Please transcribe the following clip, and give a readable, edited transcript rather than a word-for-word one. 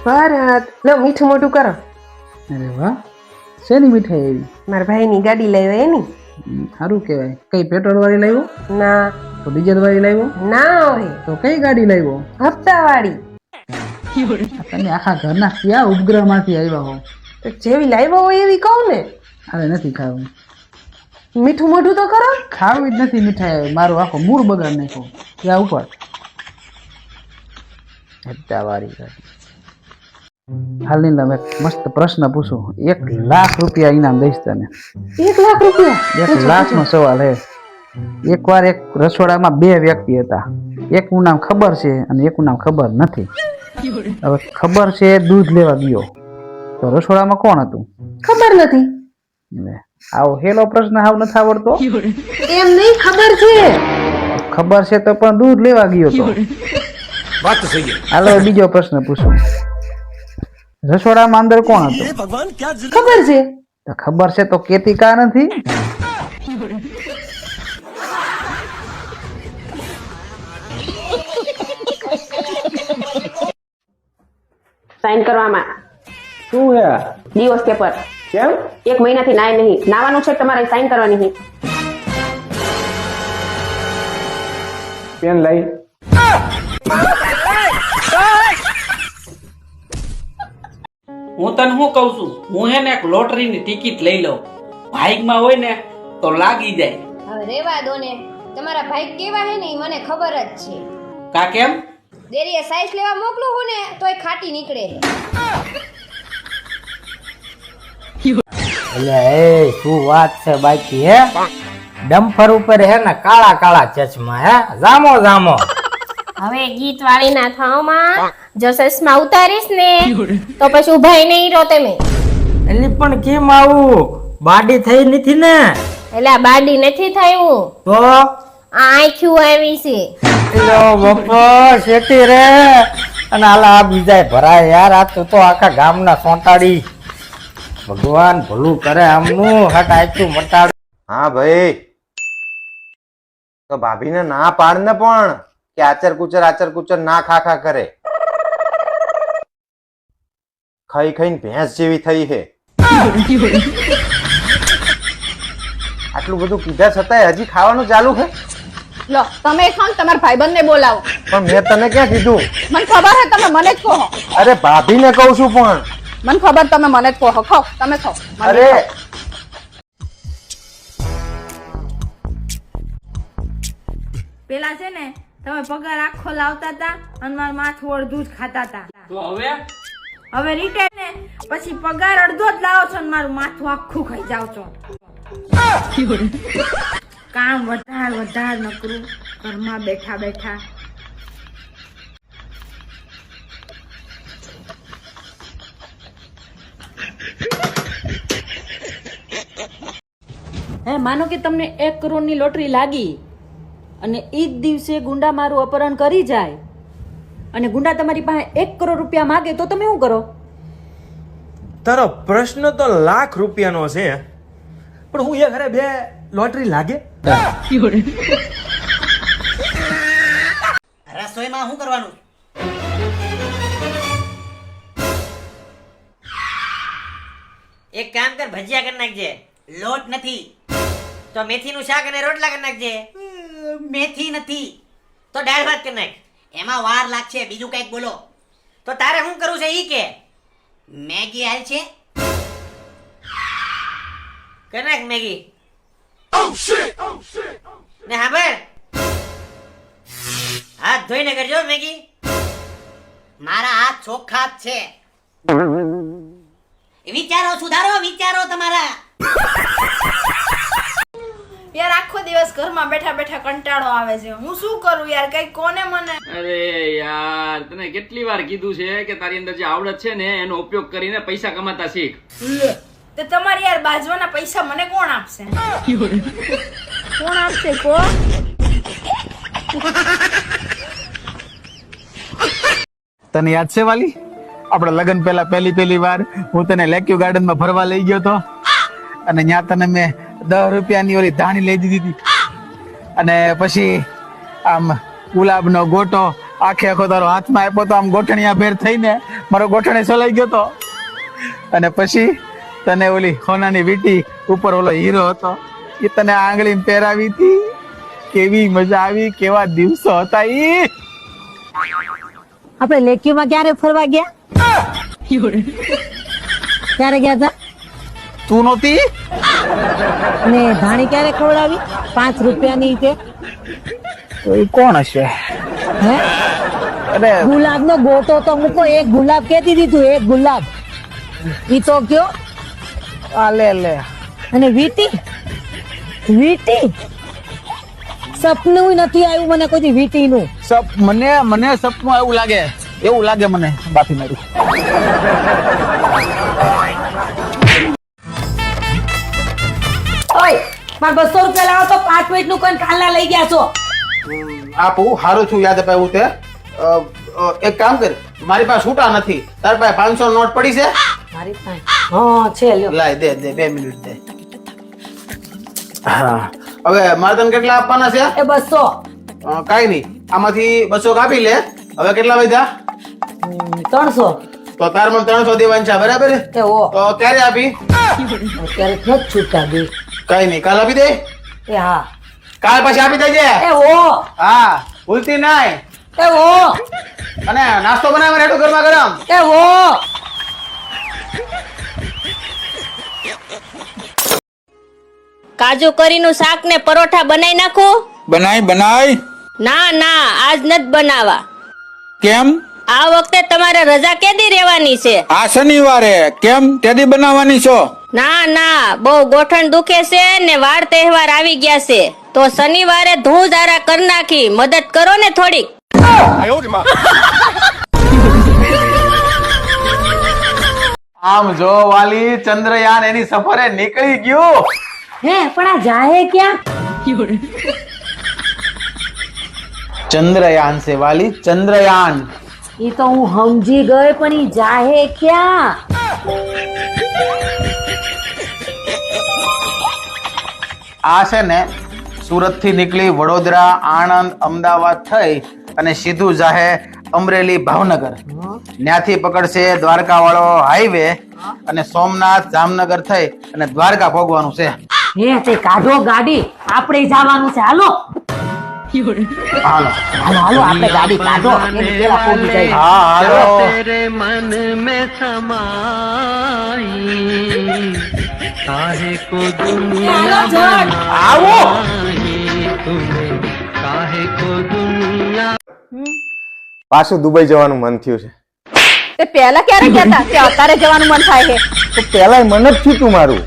ભારત લો મીઠું મોઢું કરો. અરે વાહ, શેની મીઠાઈ આવી? મારા ભાઈની ગાડી લાવ્યો એની. સારું કહેવાય. કઈ પેટ્રોલ વાળી લાવ્યો? ના તો ડીઝલ વાળી લાવ્યો? ના હોય તો કઈ ગાડી લાવ્યો? હપ્તા વાળી. તમે આખા ઘરના ક્યાં ઉપગ્રહ માંથી આવ્યા હો? તો જેવી લાવ્યો હોય એવી કહું ને. અરે નથી ખાવું. મીઠું મોઢું તો કરો. ખાવી જ નથી મીઠાઈ. મારું આખો મૂળ બગાડ નાખો. ત્યાં ઉપર હપ્તા વાળી ગાડી. હાલની તમે મસ્ત પ્રશ્ન પૂછો. 1 લાખ રૂપિયા ઇનામ દઈશ તને. 1 લાખ રૂપિયા? 1 લાખનો સવાલ હે. એકવાર એક રસોડામાં 2 વ્યક્તિ હતા. એકનું નામ ખબર છે અને એકનું નામ ખબર નથી. હવે ખબર છે દૂધ લેવા ગયો, તો રસોડામાં કોણ હતું? ખબર નથી. આવો હેલો પ્રશ્ન હાવ નથી આવડતો? એમ નહીં, ખબર છે. ખબર છે તો પણ દૂધ લેવા ગયો તો. વાત તો સહી. હાલો બીજો પ્રશ્ન પૂછો. રસોડામાં અંદર કોણ હતું? ખબર છે. તો ખબર છે તો કેતી કા નથી? સાઈન કરવામાં શું હે? દિવસ પેપર. કેમ? 1 મહિનાથી નાય નહીં. નાવાનું છે તમારે સાઈન કરવાની છે. પેન લઈ. હું તને શું કઉ છું, હું હે ને એક લોટરીની ટિકિટ લઈ લઉં. ભાઈકમાં હોય ને તો લાગી જાય. હવે રેવા દો ને, તમારા ભાઈ કેવા હે ને ઈ મને ખબર જ છે. કા કેમ? દેરીએ સાઈઝ લેવા મોકલું હું ને તોય ખાટી નીકળે. એટલે એ શું વાત છે બાકી હે? ડમ્ફર ઉપર હે ને કાળા કાળા ચશ્મા હે, જામો જામો. હવે ગીત વાળી ના થાવમાં જો ચશ્મા ઉતારીશ ને તો પછી ઉભાઈ નહીં રહો તમે. એટલે પણ કેમ આવું? બાડી થઈ નથી ને? એટલે આ બાડી નથી થયું, તો આ આંખ્યું આવી છે. લો બપ્પા શેઠી રે. અને આલા બીજા ભરાય યાર. આ તો આખા ગામના સોંટાડી. ભગવાન ભલું કરે આમનું. હટ આચું મટાડ. હા ભાઈ, તો ભાભીને ના પાડ ને પણ કે આચર કુચર ના ખા કરે. ખાઈ ખાઈને ભેંસ જેવી થઈ છે. આટલું બધું કીધા છતાંય હજી ખાવાનું ચાલુ છે. લો તમે ખાવ, તમારા ભાઈબંધને બોલાવો. પણ મેં તને ક્યાં કીધું? મને ખબર હે, તમે મને જ કહો. અરે ભાભીને કહું છું પણ. મને ખબર, તમે મને જ કહો. ખાઓ, તમે ખાઓ. અરે પેલા છે ને તમે પગાર આખો લાવતા હતા અને મારું માથું અડધું જ ખાતા હતા. તો હવે રિટાયર ને પછી પગાર અડધો જ લાવો છો અને મારું માથું આખું ખાઈ જાવ છો. કામ વધાર નકરું ઘરમાં બેઠા બેઠા. માનો કે તમને 1 કરોડની લોટરી લાગી અને એ જ દિવસે ગુંડા મારું અપહરણ કરી જાય અને ગુંડા તમારી પાસે 1 કરોડ રૂપિયા માગે તો તમે શું કરો? તારો પ્રશ્ન તો લાખ રૂપિયાનો છે, પણ હું એ ઘરે 2 લોટરી લાગે. રસોઈમાં શું કરવાનું? એક કામ કર, ભજીયા કરી નાખજે. લોટ નથી તો મેથીનું શાક અને રોટલા કરી નાખજે. મેથી નથી તો દાળ ભાત કરી નાખ. એમાં વાર લાગશે. બીજું કઈક બોલો. તો તારે શું કરવું છે ઈ કે? મેગી હાલ છે? કરી નાખ મેગી. ને હા ભાઈ, હાથ ધોઈને કરજો મેગી. મારા હાથ ચોખ્ખા જ છે. વિચારો સુધારો, વિચારો તમારા. યાર આખો દિવસ ઘરમાં બેઠા બેઠા કંટાળો આવે છે. હું શું કરું યાર, કઈ કોને મને. અરે યાર, તને કેટલી વાર કીધું છે કે તારી અંદર જે આવડત છે ને એનો ઉપયોગ કરીને પૈસા કમાતા શીખ. તે તમારી યાર બાજવાના પૈસા મને કોણ આપશે? કોણ આપશે કો? તને યાદ છે વાલી, આપડે લગ્ન પહેલા પહેલી વાર હું તને લેક્યુ ગાર્ડન માં ફરવા લઈ ગયો તો અને ત્યાં તને મેં 10 રૂપિયાની ઓલી ધાણી લઈ દીધી હતી અને પછી આમ ગુલાબનો ગોટો આખે આખો તારો હાથમાં આપ્યો તો આમ ગોઠણિયા ભેર થઈને મારો ગોઠણે સલાઈ ગયો તો અને પછી તને ઓલી સોનાની વીટી ઉપર ઓલો હીરો હતો એ તને આંગળી પહેરાવી હતી. કેવી મજા આવી, કેવા દિવસો હતા ઈ. આપણે લેક્યુમાં ક્યારે ફરવા ગયા? ક્યારે ગયા હતા? તું નહોતી? ને ધાણી ક્યારે ખવડાવી? 5 રૂપિયાની તે. તો એ કોણ હશે? હે? અરે ગુલાબનો ગોટો તો મૂકો. એક ગુલાબ કેતી દીધું, એક ગુલાબ. ઈ તો કયો? આ લે લે. અને વીટી સપનું નથી આવ્યું મને કોઈ વીટી નું. મને સપનું એવું લાગે મને બાફી મારી. ઓય માર 200 રૂપિયા લાવો તો 5 મિનિટ નું કોઈ કાલા લઈ ગયા છો. આપું હારું છું યાદ અપાયું તે. એક કામ કર, મારી પાસે છૂટા નથી, તાર પાસે 500 નોટ પડી છે? મારી પાસે હા છે, લ્યો. લાય દે 2 મિનિટ દે. હા હવે મારે તને કેટલા આપવાના છે? એ 200. કાઈ નહીં, આમાંથી 200 કાપી લે. હવે કેટલા વધ્યા? 300. તો તાર મને 300 દેવાના છે, બરાબર? એ ઓ તો ક્યારે આપી? અત્યારે નથી છૂટા દે. કઈ નહીં, કાલ આપી દે. એ હા, કાલ પછી આપી દેજે. એ ઓ હા ભૂલતી નહીં. એ ઓ અને નાસ્તો બનાવવાનો હેઠું ગરમા ગરમ. એ ઓ કાજુ કરીનું શાક ને પરોઠા બનાવી નાખો. બનાય. ના આજ નથી બનાવવા. કેમ? આ વખતે તમારે રજા કેદી રહેવાની છે? આ શનિવારે. કેમ તેદી બનાવવાની છો? ના બહુ ગોઠણ દુખે છે ને વાર તહેવાર આવી ગયા છે તો શનિવારે ધૂળ ધારા કરી નાખી. મદદ કરો ને થોડીક. આમ જો વાલી, ચંદ્રયાન એની સફરે નીકળી ગયું. હે પણ આ જાહે ક્યાં? ચંદ્રયાન છે વાલી, ચંદ્રયાન. ઈ તો હું સમજી ગઈ પણ ઈ જાહે ક્યાં? આ છે ને સુરત થી નીકળી વડોદરા, આણંદ, અમદાવાદ થઈ અને સીધું જાહે અમરેલી, ભાવનગર. ત્યાંથી પકડશે દ્વારકા વાળો હાઈવે અને સોમનાથ, જામનગર થઈ અને દ્વારકા પહોંચવાનું છે. હે તે કાઢો ગાડી, આપણે જવાનું છે. હાલો હાલો આપણે ગાડી કાઢો. એની પેલા પહોંચી જાય. હા હાલો. આવો. પાછું દુબઈ જવાનું મન થયું છે. તે પહેલા ક્યારે કહેતા કે અત્યારે જવાનું મન થાય છે? તો પેલા મન જ થયું તું મારું.